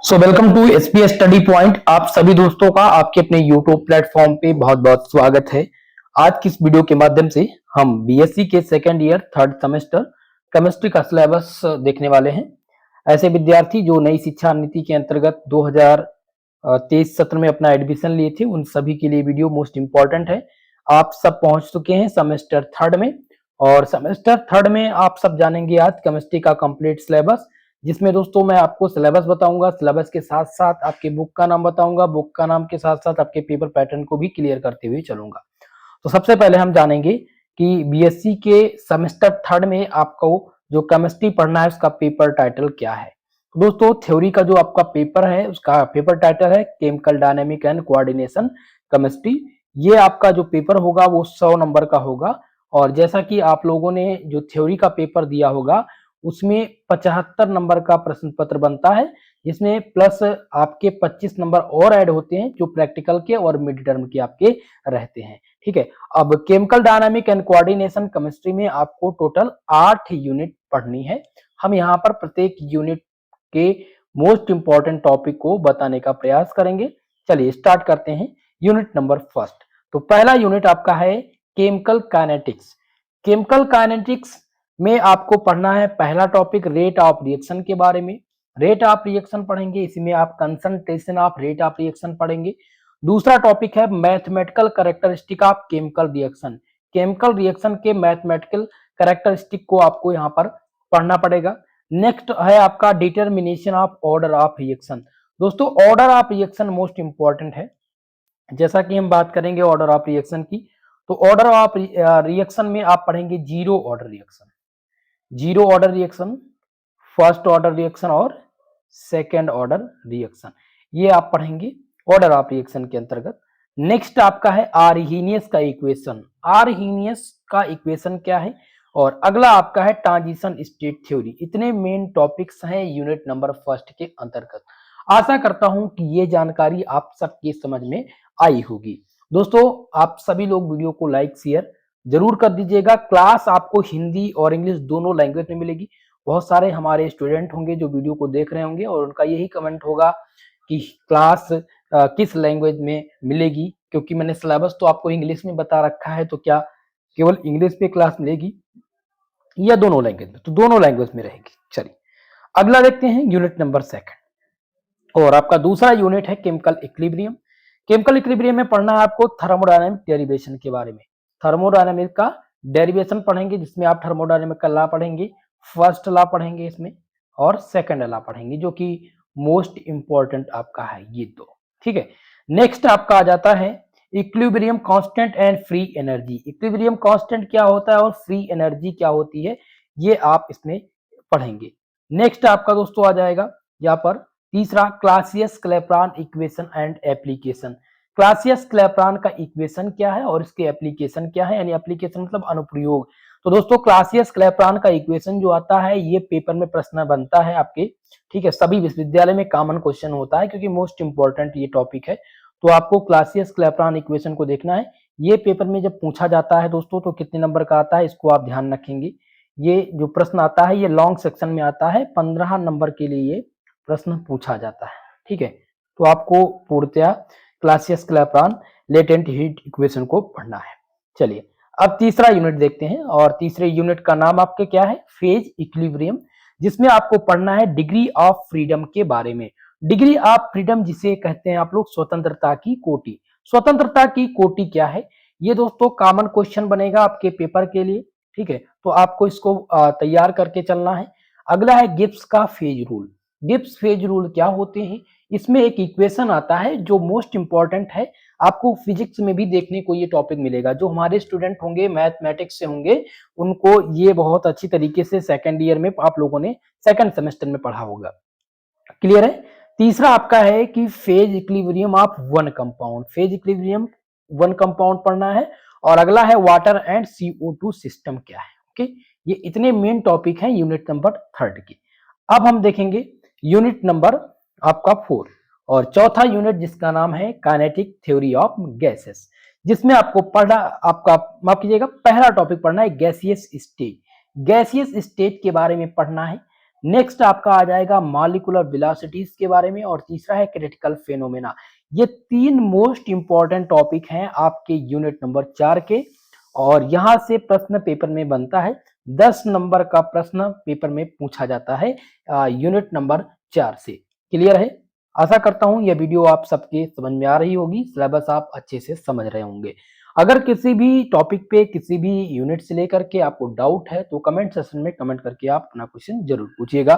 Welcome to SPS study point. आप सभी दोस्तों का आपके अपने यूट्यूब प्लेटफॉर्म पे बहुत बहुत स्वागत है। आज की इस वीडियो के माध्यम से हम बीएससी के second year third semester chemistry का सिलेबस देखने वाले हैं। ऐसे विद्यार्थी जो नई शिक्षा नीति के अंतर्गत 2023 सत्र में अपना एडमिशन लिए थे, उन सभी के लिए वीडियो मोस्ट इंपॉर्टेंट है। आप सब पहुंच चुके हैं सेमेस्टर थर्ड में, और सेमेस्टर थर्ड में आप सब जानेंगे आज केमिस्ट्री का कंप्लीट सिलेबस, जिसमें दोस्तों मैं आपको सिलेबस बताऊंगा, सिलेबस के साथ साथ आपके बुक का नाम बताऊंगा, बुक का नाम के साथ साथ आपके पेपर पैटर्न को भी क्लियर करते हुए चलूंगा। तो सबसे पहले हम जानेंगे कि बीएससी के सेमेस्टर थर्ड में आपको जो केमिस्ट्री पढ़ना है उसका पेपर टाइटल क्या है। तो दोस्तों थ्योरी का जो आपका पेपर है उसका पेपर टाइटल है chemical dynamic and coordination chemistry. ये आपका जो पेपर होगा वो 100 नंबर का होगा, और जैसा कि आप लोगों ने जो थ्योरी का पेपर दिया होगा उसमें 75 नंबर का प्रश्न पत्र बनता है, जिसमें प्लस आपके 25 नंबर और ऐड होते हैं जो प्रैक्टिकल के और मिड टर्म के आपके रहते हैं। ठीक है, अब chemical dynamic and coordination chemistry में आपको टोटल 8 यूनिट पढ़नी है। हम यहाँ पर प्रत्येक यूनिट के मोस्ट इंपॉर्टेंट टॉपिक को बताने का प्रयास करेंगे। चलिए स्टार्ट करते हैं। यूनिट नंबर फर्स्ट, तो पहला यूनिट आपका है केमिकल काइनेटिक्स। केमिकल काइनेटिक्स में आपको पढ़ना है पहला टॉपिक रेट ऑफ रिएक्शन के बारे में। रेट ऑफ रिएक्शन पढ़ेंगे, इसमें आप concentration of rate of reaction पढ़ेंगे। दूसरा टॉपिक है mathematical characteristic of chemical reaction. Chemical reaction के मैथमेटिकल कैरेक्टरिस्टिक को आपको यहाँ पर पढ़ना पड़ेगा। नेक्स्ट है आपका determination of order of reaction. दोस्तों order of reaction most important है। जैसा कि हम बात करेंगे ऑर्डर ऑफ रिएक्शन की, तो ऑर्डर ऑफ रिएक्शन में आप पढ़ेंगे zero order reaction, zero order reaction, first order reaction और सेकेंड ऑर्डर रिएक्शन, ये आप पढ़ेंगे ऑर्डर ऑफ रिएक्शन के अंतर्गत। नेक्स्ट आपका है आर्हीनियस का इक्वेशन। आर्हीनियस का इक्वेशन क्या है, और अगला आपका है ट्रांजिशन स्टेट थ्योरी। इतने मेन टॉपिक्स हैं यूनिट नंबर फर्स्ट के अंतर्गत। आशा करता हूं कि ये जानकारी आप सबके समझ में आई होगी। दोस्तों आप सभी लोग वीडियो को लाइक शेयर जरूर कर दीजिएगा। क्लास आपको हिंदी और इंग्लिश दोनों लैंग्वेज में मिलेगी। बहुत सारे हमारे स्टूडेंट होंगे जो वीडियो को देख रहे होंगे और उनका यही कमेंट होगा कि क्लास किस लैंग्वेज में मिलेगी, क्योंकि मैंने सिलेबस तो आपको इंग्लिश में बता रखा है, तो क्या केवल इंग्लिश पे क्लास मिलेगी या दोनों लैंग्वेज में? तो दोनों लैंग्वेज में रहेगी। चलिए अगला देखते हैं यूनिट नंबर सेकंड, और आपका दूसरा यूनिट है केमिकल इक्विलिब्रियम। केमिकल इक्विलिब्रियम में पढ़ना है आपको थर्मोडायनामिक डेरिवेशन के बारे में। थर्मोडायनामिक का डेरिवेशन पढ़ेंगे, जिसमें आप थर्मोडायनामिक का लॉ पढ़ेंगे, फर्स्ट लॉ पढ़ेंगे इसमें, और सेकंड लॉ पढ़ेंगे, जो कि मोस्ट इंपॉर्टेंट आपका है ये दो। ठीक है, नेक्स्ट आपका आ जाता है equilibrium constant and free energy. Equilibrium constant क्या होता है और फ्री एनर्जी क्या होती है, ये आप इसमें पढ़ेंगे। नेक्स्ट आपका दोस्तों आ जाएगा यहाँ पर तीसरा Clausius Clapeyron equation and application. Clausius Clapeyron का इक्वेशन क्या है और इसके एप्लीकेशन क्या है, यानी एप्लीकेशन मतलब अनुप्रयोग। तो दोस्तों क्लासियस क्लैपेरॉन का इक्वेशन जो आता है ये पेपर में प्रश्न बनता है आपके। ठीक है, सभी विश्वविद्यालय में कॉमन क्वेश्चन होता है, क्योंकि मोस्ट इंपॉर्टेंट ये टॉपिक है। तो आपको क्लासियस क्लैपेरॉन इक्वेशन को देखना है। ये पेपर में जब पूछा जाता है दोस्तों तो कितने नंबर का आता है इसको आप ध्यान रखेंगे। ये जो प्रश्न आता है ये लॉन्ग सेक्शन में आता है, 15 नंबर के लिए ये प्रश्न पूछा जाता है। ठीक है, तो आपको पूर्णतया Clausius Clapeyron latent heat equation को पढ़ना है। चलिए अब तीसरा यूनिट देखते हैं, और तीसरे यूनिट का नाम आपके क्या है, फेज इक्विलिब्रियम, जिसमें आपको पढ़ना है डिग्री ऑफ फ्रीडम के बारे में। डिग्री ऑफ फ्रीडम जिसे कहते हैं आप लोग स्वतंत्रता की कोटि। स्वतंत्रता की कोटि क्या है, ये दोस्तों कॉमन क्वेश्चन बनेगा आपके पेपर के लिए। ठीक है, तो आपको इसको तैयार करके चलना है। अगला है गिब्स का phase rule. Gibbs phase rule क्या होते हैं, इसमें एक इक्वेशन आता है जो मोस्ट इंपॉर्टेंट है। आपको फिजिक्स में भी देखने को ये टॉपिक मिलेगा। जो हमारे स्टूडेंट होंगे मैथमेटिक्स से होंगे उनको ये बहुत अच्छी तरीके से सेकंड ईयर में आप लोगों ने सेकंड सेमेस्टर में पढ़ा होगा। क्लियर है। तीसरा आपका है कि phase equilibrium of one compound. Phase equilibrium one compound पढ़ना है। और अगला है वाटर एंड CO2 सिस्टम क्या है। ओके, ये इतने मेन टॉपिक हैं यूनिट नंबर थर्ड की। अब हम देखेंगे यूनिट नंबर आपका 4, और चौथा यूनिट जिसका नाम है काइनेटिक थ्योरी ऑफ गैसेस, जिसमें आपको पढ़ना, आपका माफ कीजिएगा, पहला टॉपिक पढ़ना है गैसियस स्टेट। गैसियस स्टेट के बारे में पढ़ना है। नेक्स्ट आपका आ जाएगा मॉलिक्यूलर वेलोसिटीज के बारे में, और तीसरा है क्रिटिकल फेनोमेना। ये तीन मोस्ट इंपॉर्टेंट टॉपिक हैं आपके यूनिट नंबर 4 के, और यहां से प्रश्न पेपर में बनता है। 10 नंबर का प्रश्न पेपर में पूछा जाता है यूनिट नंबर 4 से। क्लियर है? आशा करता हूं यह वीडियो आप सबके समझ में आ रही होगी, सिलेबस आप अच्छे से समझ रहे होंगे। अगर किसी भी टॉपिक पे, किसी भी यूनिट से लेकर के आपको डाउट है तो कमेंट सेक्शन में कमेंट करके आप अपना क्वेश्चन जरूर पूछिएगा।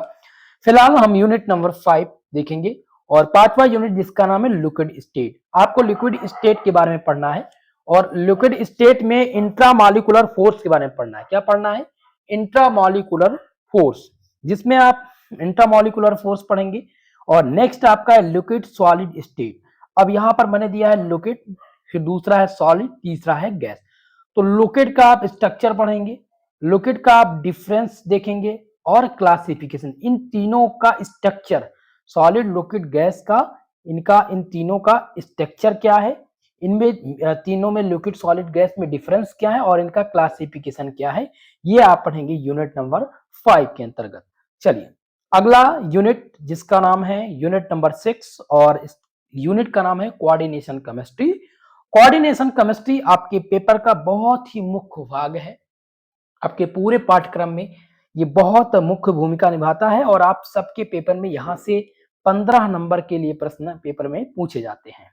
फिलहाल हम यूनिट नंबर 5 देखेंगे, और पांचवा यूनिट जिसका नाम है लिक्विड स्टेट। आपको लिक्विड स्टेट के बारे में पढ़ना है, और लिक्विड स्टेट में इंट्रामॉलिक्यूलर फोर्स के बारे में पढ़ना है। क्या पढ़ना है? इंट्रामॉलिक्यूलर फोर्स, जिसमें आप इंट्रामॉलिक्यूलर फोर्स पढ़ेंगे। और नेक्स्ट आपका है लिक्विड सॉलिड स्टेट। अब यहां पर मैंने दिया है लिक्विड, फिर दूसरा है सॉलिड, तीसरा है गैस। तो लिक्विड का आप स्ट्रक्चर पढ़ेंगे, लिक्विड का आप डिफरेंस देखेंगे, और क्लासिफिकेशन। इन तीनों का स्ट्रक्चर, सॉलिड, लिक्विड, गैस का, इन तीनों का स्ट्रक्चर क्या है, इनमें तीनों में लिक्विड, सॉलिड, गैस में डिफरेंस क्या है, और इनका क्लासिफिकेशन क्या है, ये आप पढ़ेंगे यूनिट नंबर 5 के अंतर्गत। चलिए अगला यूनिट जिसका नाम है यूनिट नंबर 6, और इस यूनिट का नाम है कोऑर्डिनेशन केमिस्ट्री। कोऑर्डिनेशन केमिस्ट्री आपके पेपर का बहुत ही मुख्य भाग है। आपके पूरे पाठ्यक्रम में ये बहुत मुख्य भूमिका निभाता है, और आप सबके पेपर में यहां से 15 नंबर के लिए प्रश्न पेपर में पूछे जाते हैं।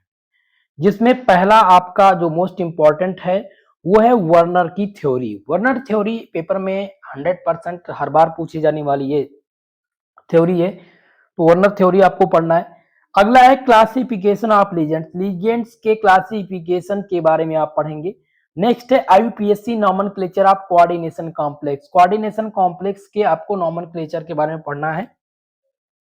जिसमें पहला आपका जो मोस्ट इंपॉर्टेंट है वो है वर्नर की थ्योरी। वर्नर थ्योरी पेपर में 100% हर बार पूछी जाने वाली ये थ्योरी है, तो वर्नर थ्योरी आपको पढ़ना है। अगला है क्लासिफिकेशन ऑफ लीजेंड्स। लीजेंड्स के क्लासिफिकेशन के बारे में आप पढ़ेंगे। नेक्स्ट है आईयूपीएससी nomenclature of coordination complex. Coordination complex के आपको नॉमेनक्लेचर के बारे में पढ़ना है,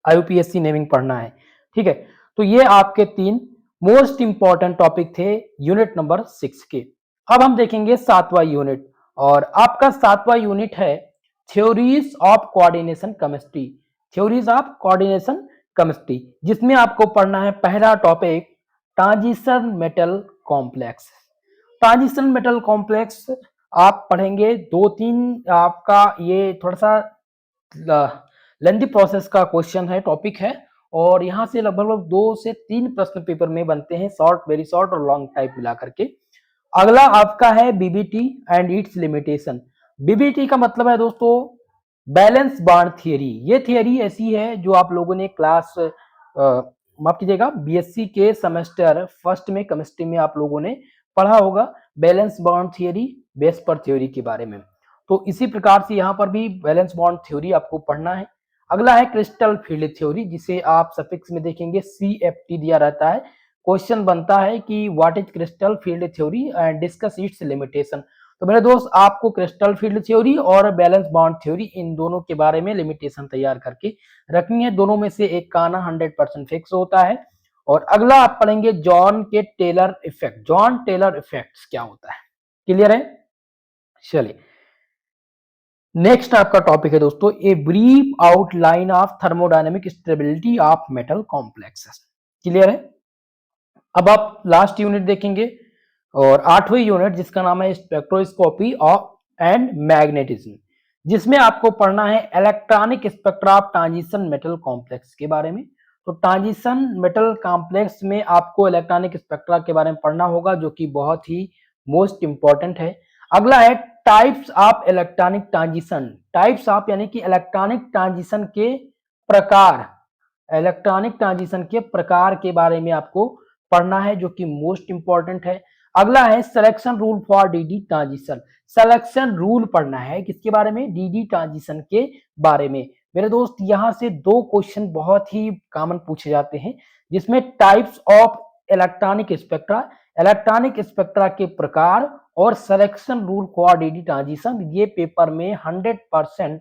आईयूपीएससी नेमिंग पढ़ना है। ठीक है, तो ये आपके 3 मोस्ट इंपॉर्टेंट टॉपिक थे यूनिट नंबर 6 के। अब हम देखेंगे 7वां यूनिट, और आपका 7वां यूनिट है theories of coordination chemistry. Theories of coordination chemistry, जिसमें आपको पढ़ना है पहला topic transition metal complex. Transition metal complex आप पढ़ेंगे। 2-3 आपका ये थोड़ा सा लेंथी प्रोसेस का क्वेश्चन है, टॉपिक है, और यहां से लगभग 2 से 3 प्रश्न पेपर में बनते हैं, शॉर्ट, वेरी शॉर्ट और लॉन्ग टाइप मिला करके। अगला आपका है BBT and it's limitation. BBT का मतलब है दोस्तों बैलेंस बॉन्ड थियरी। ये थियरी ऐसी है जो आप लोगों ने क्लास माफ कीजिएगा बीएससी के सेमेस्टर फर्स्ट में केमिस्ट्री में आप लोगों ने पढ़ा होगा, valence bond theory, VSEPR theory के बारे में। तो इसी प्रकार से यहाँ पर भी बैलेंस बॉन्ड थ्योरी आपको पढ़ना है। अगला है क्रिस्टल फील्ड थ्योरी, जिसे आप सफिक्स में देखेंगे CFT दिया रहता है। क्वेश्चन बनता है कि what is crystal field theory and discuss it's limitation. तो मेरे दोस्त आपको क्रिस्टल फील्ड थ्योरी और बैलेंस बॉन्ड थ्योरी इन दोनों के बारे में लिमिटेशन तैयार करके रखनी है। दोनों में से एक का आना 100% फिक्स होता है। और अगला आप पढ़ेंगे जॉन के Taylor effect. John Taylor effect क्या होता है, क्लियर है? चलिए नेक्स्ट आपका टॉपिक है दोस्तों a brief outline of thermodynamic stability of metal complexes. Clear है? अब आप लास्ट यूनिट देखेंगे, और 8वीं यूनिट जिसका नाम है स्पेक्ट्रोस्कोपी ऑफ एंड मैग्नेटिज्म, जिसमें आपको पढ़ना है electronic spectra of transition metal complex के बारे में। तो ट्रांजिशन मेटल कॉम्प्लेक्स में आपको इलेक्ट्रॉनिक स्पेक्ट्रा के बारे में पढ़ना होगा, जो कि बहुत ही मोस्ट इंपॉर्टेंट है। अगला है types of electronic transition. Types of यानी कि इलेक्ट्रॉनिक ट्रांजिशन के प्रकार, इलेक्ट्रॉनिक ट्रांजिशन के प्रकार के बारे में आपको पढ़ना है, जो कि मोस्ट इंपॉर्टेंट है। अगला है selection rule for DD transition. Selection rule पढ़ना है किसके बारे में? डीडी ट्रांजिशन के बारे में। मेरे दोस्त यहां से 2 क्वेश्चन बहुत ही कॉमन पूछे जाते हैं, जिसमें types of electronic spectra, electronic spectra के प्रकार, और selection rule for DD transition. ये पेपर में 100%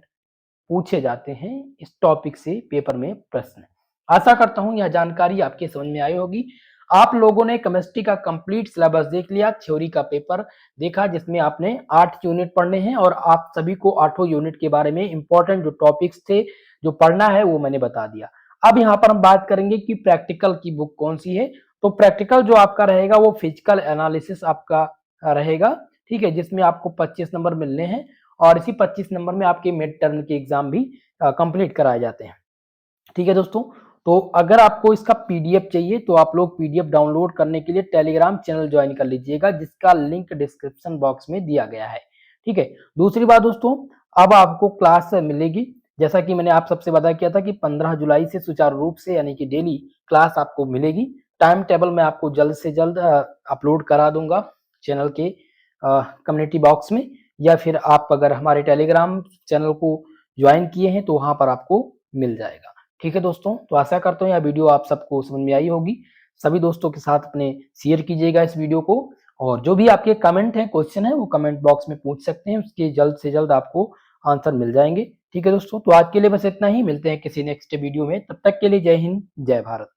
पूछे जाते हैं इस टॉपिक से पेपर में प्रश्न। आशा करता हूं यह जानकारी आपके समझ में आई होगी। आप लोगों ने केमिस्ट्री का कंप्लीट सिलेबस देख लिया, थ्योरी का पेपर देखा, जिसमें आपने 8 यूनिट पढ़ने हैं, और आप सभी को 8 यूनिट के बारे में इंपॉर्टेंट जो टॉपिक्स थे जो पढ़ना है वो मैंने बता दिया। अब यहाँ पर हम बात करेंगे कि प्रैक्टिकल की बुक कौन सी है। तो प्रैक्टिकल जो आपका रहेगा वो फिजिकल एनालिसिस आपका रहेगा, ठीक है, जिसमें आपको 25 नंबर मिलने हैं, और इसी 25 नंबर में आपके मिड टर्म के एग्जाम भी कंप्लीट कराए जाते हैं। ठीक है दोस्तों, तो अगर आपको इसका पीडीएफ चाहिए तो आप लोग पीडीएफ डाउनलोड करने के लिए टेलीग्राम चैनल ज्वाइन कर लीजिएगा, जिसका लिंक डिस्क्रिप्शन बॉक्स में दिया गया है। ठीक है, दूसरी बात दोस्तों, अब आपको क्लास मिलेगी, जैसा कि मैंने आप सबसे वादा किया था कि 15 जुलाई से सुचारू रूप से यानी कि डेली क्लास आपको मिलेगी। टाइम टेबल मैं आपको जल्द से जल्द अपलोड करा दूंगा चैनल के कम्युनिटी बॉक्स में, या फिर आप अगर हमारे टेलीग्राम चैनल को ज्वाइन किए हैं तो वहां पर आपको मिल जाएगा। ठीक है दोस्तों, तो आशा करता हूँ यह वीडियो आप सबको समझ में आई होगी। सभी दोस्तों के साथ अपने शेयर कीजिएगा इस वीडियो को, और जो भी आपके कमेंट है, क्वेश्चन है, वो कमेंट बॉक्स में पूछ सकते हैं, उसके जल्द से जल्द आपको आंसर मिल जाएंगे। ठीक है दोस्तों, तो आज के लिए बस इतना ही, मिलते हैं किसी नेक्स्ट वीडियो में, तब तक के लिए जय हिंद जय भारत।